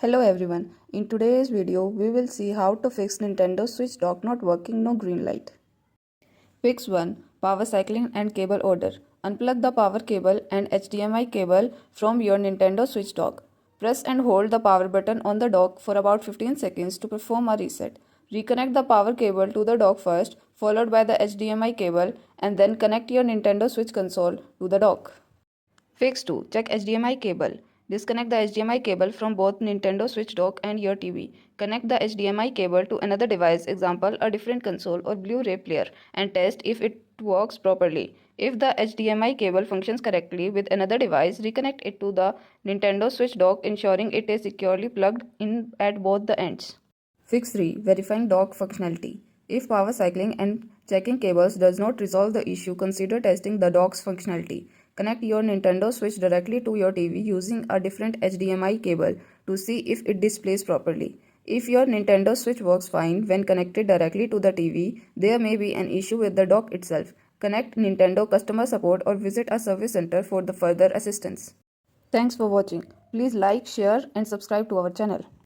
Hello everyone, in today's video we will see how to fix Nintendo Switch dock not working no green light. Fix 1. Power cycling and cable order. Unplug the power cable and HDMI cable from your Nintendo Switch dock. Press and hold the power button on the dock for about 15 seconds to perform a reset. Reconnect the power cable to the dock first, followed by the HDMI cable, and then connect your Nintendo Switch console to the dock. Fix 2. Check HDMI cable. Disconnect the HDMI cable from both Nintendo Switch dock and your TV. Connect the HDMI cable to another device, example a different console or Blu-ray player, and test if it works properly. If the HDMI cable functions correctly with another device, reconnect it to the Nintendo Switch dock, ensuring it is securely plugged in at both the ends. Fix 3. Verifying dock functionality. If power cycling and checking cables does not resolve the issue, consider testing the dock's functionality. Connect your Nintendo Switch directly to your TV using a different HDMI cable to see if it displays properly. If your Nintendo Switch works fine when connected directly to the TV, there may be an issue with the dock itself. Connect Nintendo customer support or visit a service center for the further assistance. Thanks for watching. Please like, share and subscribe to our channel.